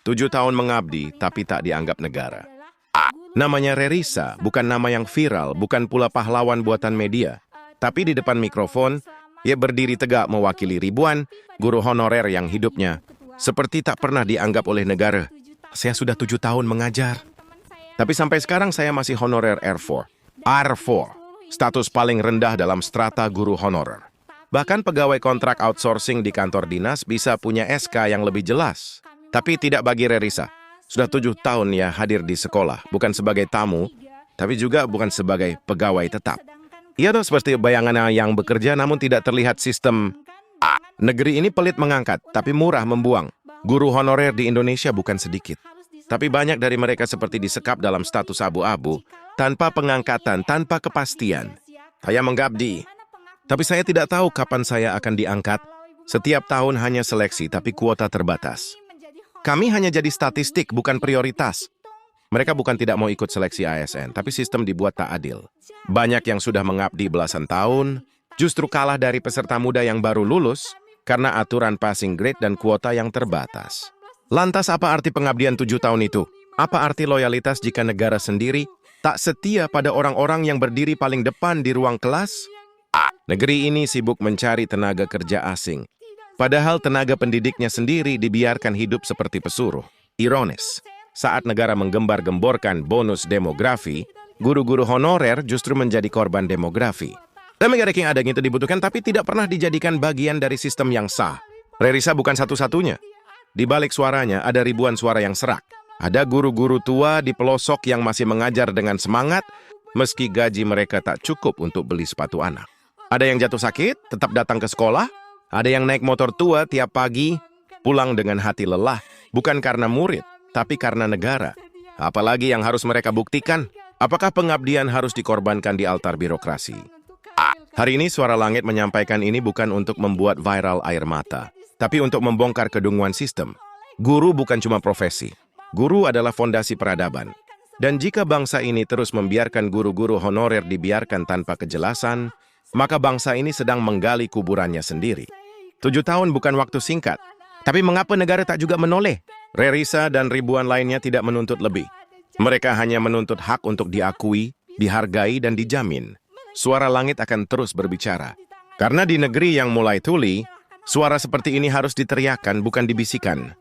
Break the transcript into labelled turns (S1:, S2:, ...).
S1: 7 tahun mengabdi, tapi tak dianggap negara. Namanya Rerisa, bukan nama yang viral, bukan pula pahlawan buatan media. Tapi di depan mikrofon, ia berdiri tegak mewakili ribuan guru honorer yang hidupnya seperti tak pernah dianggap oleh negara. Saya sudah 7 tahun mengajar. Tapi sampai sekarang saya masih honorer R4. R4, status paling rendah dalam strata guru honorer. Bahkan pegawai kontrak outsourcing di kantor dinas bisa punya SK yang lebih jelas. Tapi tidak bagi Rerisa. Sudah 7 tahun ia hadir di sekolah, bukan sebagai tamu, tapi juga bukan sebagai pegawai tetap. Ia tuh seperti bayangan yang bekerja namun tidak terlihat sistem. Negeri ini pelit mengangkat, tapi murah membuang. Guru honorer di Indonesia bukan sedikit. Tapi banyak dari mereka seperti disekap dalam status abu-abu, tanpa pengangkatan, tanpa kepastian. Saya mengabdi, tapi saya tidak tahu kapan saya akan diangkat. Setiap tahun hanya seleksi, tapi kuota terbatas. Kami hanya jadi statistik, bukan prioritas. Mereka bukan tidak mau ikut seleksi ASN, tapi sistem dibuat tak adil. Banyak yang sudah mengabdi belasan tahun, justru kalah dari peserta muda yang baru lulus karena aturan passing grade dan kuota yang terbatas. Lantas apa arti pengabdian 7 tahun itu? Apa arti loyalitas jika negara sendiri tak setia pada orang-orang yang berdiri paling depan di ruang kelas? Negeri ini sibuk mencari tenaga kerja asing. Padahal tenaga pendidiknya sendiri dibiarkan hidup seperti pesuruh. Ironis, saat negara menggembar-gemborkan bonus demografi, guru-guru honorer justru menjadi korban demografi. Tenaga yang ada itu dibutuhkan tapi tidak pernah dijadikan bagian dari sistem yang sah. Rerisa bukan satu-satunya. Di balik suaranya ada ribuan suara yang serak. Ada guru-guru tua di pelosok yang masih mengajar dengan semangat, meski gaji mereka tak cukup untuk beli sepatu anak. Ada yang jatuh sakit, tetap datang ke sekolah. Ada yang naik motor tua tiap pagi, pulang dengan hati lelah, bukan karena murid, tapi karena negara. Apalagi yang harus mereka buktikan? Apakah pengabdian harus dikorbankan di altar birokrasi? Hari ini Suara Langit menyampaikan ini bukan untuk membuat viral air mata, tapi untuk membongkar kedunguan sistem. Guru bukan cuma profesi. Guru adalah fondasi peradaban. Dan jika bangsa ini terus membiarkan guru-guru honorer dibiarkan tanpa kejelasan, maka bangsa ini sedang menggali kuburannya sendiri. 7 tahun bukan waktu singkat. Tapi mengapa negara tak juga menoleh? Rerisa dan ribuan lainnya tidak menuntut lebih. Mereka hanya menuntut hak untuk diakui, dihargai, dan dijamin. Suara Langit akan terus berbicara. Karena di negeri yang mulai tuli, suara seperti ini harus diteriakkan, bukan dibisikan.